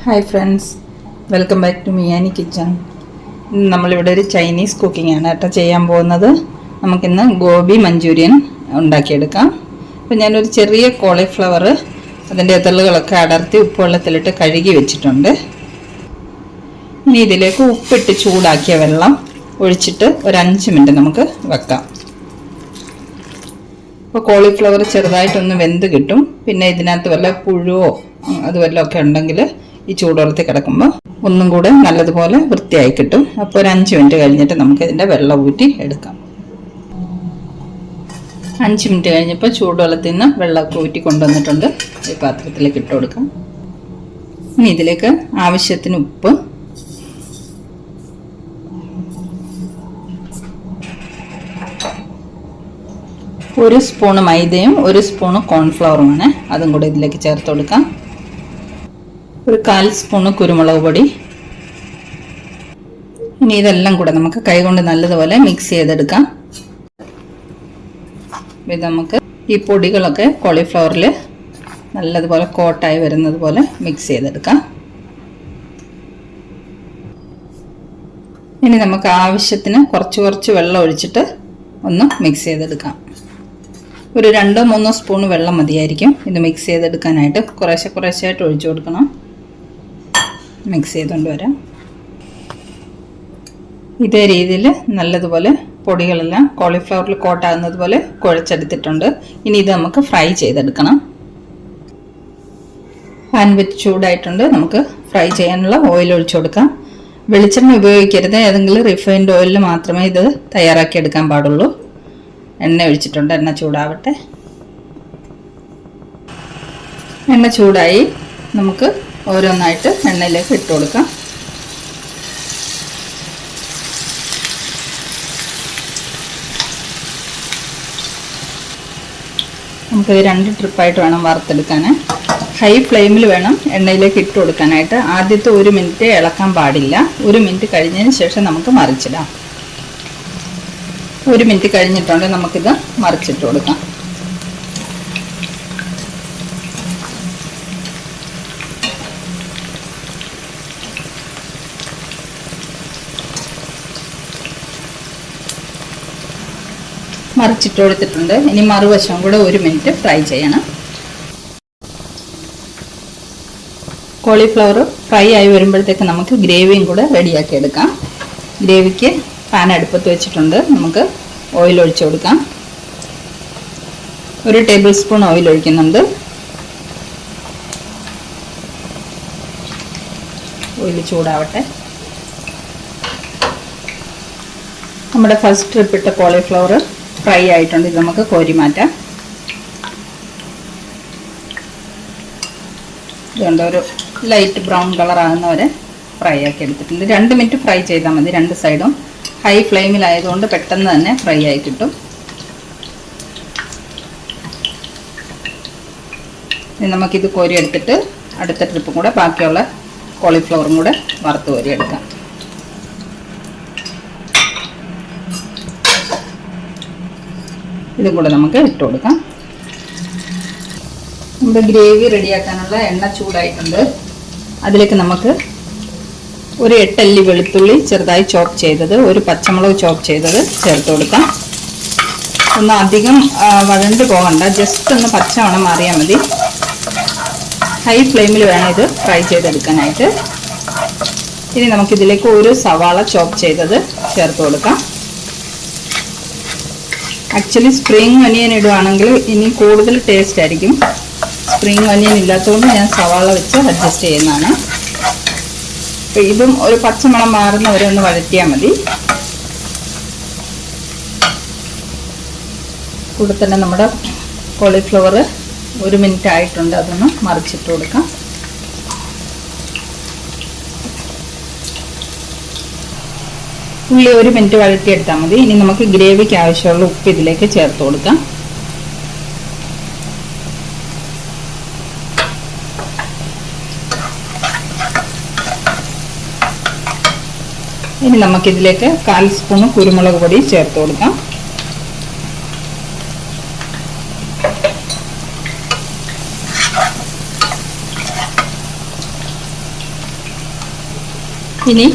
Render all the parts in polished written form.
Hi friends, welcome back to മിയാനി kitchen. നമ്മളിവിടെ ഒരു ചൈനീസ് കുക്കിംഗ് ആണ് കേട്ടോ ചെയ്യാൻ പോകുന്നത്. നമുക്കിന്ന് ഗോബി മഞ്ചൂരിയൻ ഉണ്ടാക്കിയെടുക്കാം. അപ്പോൾ ഞാനൊരു ചെറിയ കോളിഫ്ലവർ അതിൻ്റെ ഇതളുകളൊക്കെ അടർത്തി ഉപ്പുവെള്ളത്തിലിട്ട് കഴുകി വെച്ചിട്ടുണ്ട്. ഇനി ഇതിലേക്ക് ഉപ്പിട്ട് ചൂടാക്കിയ വെള്ളം ഒഴിച്ചിട്ട് ഒരു 5 മിനിറ്റ് നമുക്ക് വെക്കാം. അപ്പോൾ കോളിഫ്ലവർ ചെറുതായിട്ടൊന്ന് വെന്ത് കിട്ടും. പിന്നെ ഇതിനകത്ത് വല്ല പുഴുവോ അത് വല്ലതൊക്കെ ഉണ്ടെങ്കിൽ ഈ ചൂടുവെള്ളത്തിൽ കിടക്കുമ്പോൾ ഒന്നും കൂടെ നല്ലതുപോലെ വൃത്തിയായി കിട്ടും. അപ്പോൾ ഒരു 5 മിനിറ്റ് കഴിഞ്ഞിട്ട് നമുക്ക് ഇതിൻ്റെ വെള്ളം ഊറ്റി എടുക്കാം. 5 മിനിറ്റ് കഴിഞ്ഞപ്പോൾ ചൂടുവെള്ളത്തിൽ നിന്ന് വെള്ളമൊക്കെ ഊറ്റി കൊണ്ടുവന്നിട്ടുണ്ട്. ഈ പാത്രത്തിലേക്ക് ഇട്ട് കൊടുക്കാം. ഇനി ഇതിലേക്ക് ആവശ്യത്തിന് ഉപ്പ്, ഒരു സ്പൂണ് മൈദയും ഒരു സ്പൂണ് കോൺഫ്ലവറുമാണ്, അതും കൂടെ ഇതിലേക്ക് ചേർത്ത് കൊടുക്കാം. ഒരു 1/4 സ്പൂണ് കുരുമുളക് പൊടി. ഇനി ഇതെല്ലാം കൂടെ നമുക്ക് കൈകൊണ്ട് നല്ലതുപോലെ മിക്സ് ചെയ്തെടുക്കാം. ഇത് നമുക്ക് ഈ പൊടികളൊക്കെ കോളിഫ്ലവറിൽ നല്ലതുപോലെ കോട്ടായി വരുന്നത് പോലെ മിക്സ് ചെയ്തെടുക്കാം. ഇനി നമുക്ക് ആവശ്യത്തിന് കുറച്ച് വെള്ളം ഒഴിച്ചിട്ട് ഒന്ന് മിക്സ് ചെയ്തെടുക്കാം. ഒരു 2-3 സ്പൂൺ വെള്ളം മതിയായിരിക്കും ഇത് മിക്സ് ചെയ്തെടുക്കാനായിട്ട്. കുറേശ്ശായിട്ട് ഒഴിച്ചു കൊടുക്കണം. മിക്സ് ചെയ്തുകൊണ്ട് വരാം. ഇതേ രീതിയിൽ നല്ലതുപോലെ പൊടികളെല്ലാം കോളിഫ്ലവറിൽ കോട്ടാകുന്നത് പോലെ കുഴച്ചെടുത്തിട്ടുണ്ട്. ഇനി ഇത് നമുക്ക് ഫ്രൈ ചെയ്തെടുക്കണം. പാൻ വെച്ച് ചൂടായിട്ടുണ്ട്. നമുക്ക് ഫ്രൈ ചെയ്യാനുള്ള ഓയിൽ ഒഴിച്ചു കൊടുക്കാം. വെളിച്ചെണ്ണ ഉപയോഗിക്കരുത്, ഏതെങ്കിലും റിഫൈൻഡ് ഓയിലിൽ മാത്രമേ ഇത് തയ്യാറാക്കി എടുക്കാൻ പാടുള്ളൂ. എണ്ണ ഒഴിച്ചിട്ടുണ്ട്. എണ്ണ ചൂടാവട്ടെ. എണ്ണ ചൂടായി. നമുക്ക് ഓരോന്നായിട്ട് എണ്ണയിലേക്ക് ഇട്ട് കൊടുക്കാം. നമുക്കിത് 2 ട്രിപ്പായിട്ട് വേണം വറുത്തെടുക്കാൻ. ഹൈ ഫ്ലെയിമിൽ വേണം എണ്ണയിലേക്ക് ഇട്ട് കൊടുക്കാനായിട്ട്. ആദ്യത്തെ 1 മിനിറ്റ് ഇളക്കാൻ പാടില്ല. 1 മിനിറ്റ് കഴിഞ്ഞതിന് ശേഷം നമുക്ക് മറിച്ചിടാം. 1 മിനിറ്റ് കഴിഞ്ഞിട്ടുണ്ട്. നമുക്കിത് മറിച്ചിട്ട് കൊടുക്കാം. മറിച്ചിട്ട് കൊടുത്തിട്ടുണ്ട്. ഇനി മറുവശം കൂടെ 1 മിനിറ്റ് ഫ്രൈ ചെയ്യണം. കോളിഫ്ലവർ ഫ്രൈ ആയി വരുമ്പോഴത്തേക്ക് നമുക്ക് ഗ്രേവിയും കൂടെ റെഡിയാക്കി എടുക്കാം. ഗ്രേവിക്ക് പാൻ അടുപ്പത്ത് വെച്ചിട്ടുണ്ട്. നമുക്ക് ഓയിൽ ഒഴിച്ചു കൊടുക്കാം. 1 ടേബിൾ സ്പൂൺ ഓയിൽ ഒഴിക്കുന്നുണ്ട്. ഓയിൽ ചൂടാവട്ടെ. നമ്മുടെ ഫസ്റ്റ് ട്രിപ്പ് ഇട്ട കോളിഫ്ലവർ ഫ്രൈ ആയിട്ടുണ്ട്. ഇത് നമുക്ക് കോരി മാറ്റാം. ഇതുകൊണ്ട് ഒരു ലൈറ്റ് ബ്രൗൺ കളർ ആകുന്നവരെ ഫ്രൈ ആക്കി എടുത്തിട്ടുണ്ട്. 2 മിനിറ്റ് ഫ്രൈ ചെയ്താൽ മതി. 2 സൈഡും ഹൈ ഫ്ലെയിമിലായതുകൊണ്ട് പെട്ടെന്ന് തന്നെ ഫ്രൈ ആയി കിട്ടും. ഇനി നമുക്കിത് കോരി എടുത്തിട്ട് അടുത്ത ട്രിപ്പും കൂടെ ബാക്കിയുള്ള കോളിഫ്ലവറും കൂടെ വറുത്ത് കോരി എടുക്കാം. ഇതും കൂടെ നമുക്ക് ഇട്ട് കൊടുക്കാം. നമ്മുടെ ഗ്രേവി റെഡിയാക്കാനുള്ള എണ്ണ ചൂടായിട്ടുണ്ട്. അതിലേക്ക് നമുക്ക് ഒരു 8 അല്ലി വെളുത്തുള്ളി ചെറുതായി ചോപ്പ് ചെയ്തത്, ഒരു പച്ചമുളക് ചോപ്പ് ചെയ്തത് ചേർത്ത് കൊടുക്കാം. ഒന്ന് അധികം വഴണ്ട് പോകണ്ട, ജസ്റ്റ് ഒന്ന് പച്ചമണം മാറിയാൽ മതി. ഹൈ ഫ്ലെയിമിൽ വേണം ഇത് ഫ്രൈ ചെയ്തെടുക്കാനായിട്ട്. ഇനി നമുക്കിതിലേക്ക് ഒരു സവാള ചോപ്പ് ചെയ്തത് ചേർത്ത് കൊടുക്കാം. ആക്ച്വലി സ്പ്രിംഗ് ഒനിയൻ ഇടുവാണെങ്കിൽ ഇനി കൂടുതൽ ടേസ്റ്റ് ആയിരിക്കും. സ്പ്രിംഗ് ഒനിയൻ ഇല്ലാത്തതുകൊണ്ട് ഞാൻ സവാള വെച്ച് അഡ്ജസ്റ്റ് ചെയ്യുന്നതാണ്. അപ്പോൾ ഇതും ഒരു പച്ചമണം മാറുന്നവരെ ഒന്ന് വഴറ്റിയാൽ മതി. കൂടെ തന്നെ നമ്മുടെ കോളിഫ്ലവർ 1 മിനിറ്റ് ആയിട്ടുണ്ട്. അതൊന്ന് മറിച്ചിട്ട് കൊടുക്കാം. ഉള്ളി 1 മിനിറ്റ് വഴറ്റിയെടുത്താൽ മതി. ഇനി നമുക്ക് ഗ്രേവിക്ക് ആവശ്യമുള്ള ഉപ്പ് ഇതിലേക്ക് ചേർത്ത് കൊടുക്കാം. ഇനി നമുക്കിതിലേക്ക് 1/4 സ്പൂൺ കുരുമുളക് പൊടി ചേർത്ത് കൊടുക്കാം. ഇനി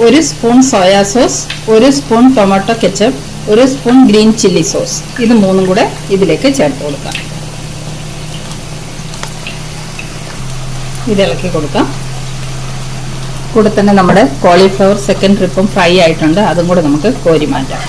1 spoon soya sauce, 1 spoon tomato ketchup, 1 spoon green chilli sauce, ഇത് മൂന്നും കൂടെ ഇതിലേക്ക് ചേർത്ത് കൊടുക്കാം. ഇത് ഇളക്കി കൊടുക്കാം. കൂടെ തന്നെ നമ്മുടെ കോളിഫ്ലവർ സെക്കൻഡ് ട്രിപ്പും ഫ്രൈ ആയിട്ടുണ്ട്, അതും കൂടെ നമുക്ക് കോരി മാറ്റാം.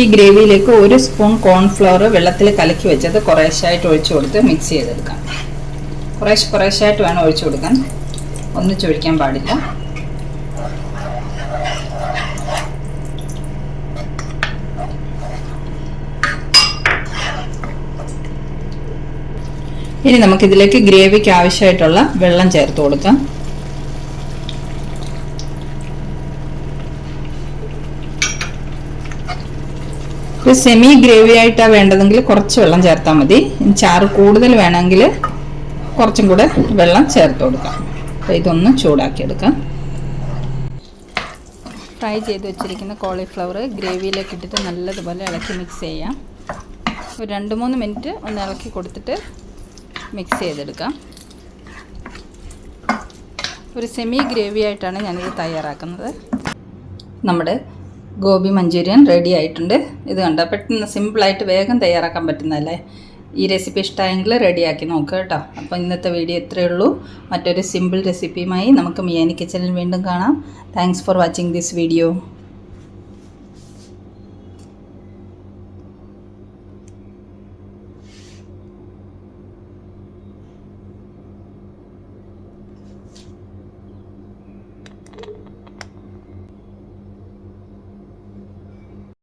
ഈ ഗ്രേവിയിലേക്ക് 1 സ്പൂൺ കോൺഫ്ലവർ വെള്ളത്തിൽ കലക്കി വെച്ചത് കുറേശ്ശായിട്ട് ഒഴിച്ചു കൊടുത്ത് മിക്സ് ചെയ്തെടുക്കാം. കുറേശ്ശായിട്ട് വേണം ഒഴിച്ചു കൊടുക്കാൻ, ഒന്നിച്ചൊഴിക്കാൻ പാടില്ല. ഇനി നമുക്കിതിലേക്ക് ഗ്രേവിക്ക് ആവശ്യമായിട്ടുള്ള വെള്ളം ചേർത്ത് കൊടുക്കാം. ഒരു സെമി ഗ്രേവി ആയിട്ടാണ് വേണ്ടതെങ്കിൽ കുറച്ച് വെള്ളം ചേർത്താൽ മതി. ചാറ് കൂടുതൽ വേണമെങ്കിൽ കുറച്ചും കൂടെ വെള്ളം ചേർത്ത് കൊടുക്കാം. അപ്പോൾ ഇതൊന്ന് ചൂടാക്കിയെടുക്കാം. ഫ്രൈ ചെയ്ത് വെച്ചിരിക്കുന്ന കോളിഫ്ലവർ ഗ്രേവിയിലേക്ക് ഇട്ടിട്ട് നല്ലതുപോലെ ഇളക്കി മിക്സ് ചെയ്യാം. ഒരു 2-3 മിനിറ്റ് ഒന്ന് ഇളക്കി കൊടുത്തിട്ട് മിക്സ് ചെയ്തെടുക്കാം. ഒരു സെമി ഗ്രേവി ആയിട്ടാണ് ഞാനിത് തയ്യാറാക്കുന്നത്. നമ്മുടെ ഗോബി മഞ്ചൂരിയൻ റെഡി ആയിട്ടുണ്ട്. ഇത് കണ്ടോ, പെട്ടെന്ന് സിമ്പിളായിട്ട് വേഗം തയ്യാറാക്കാൻ പറ്റുന്നതല്ലേ. ഈ റെസിപ്പി ഇഷ്ടമായെങ്കിൽ റെഡിയാക്കി നോക്കുക കേട്ടോ. അപ്പോൾ ഇന്നത്തെ വീഡിയോ ഇത്രയേ ഉള്ളൂ. മറ്റൊരു സിമ്പിൾ റെസിപ്പിയുമായി നമുക്ക് മിയാനി കിച്ചണിൽ വീണ്ടും കാണാം. Thanks for watching this video.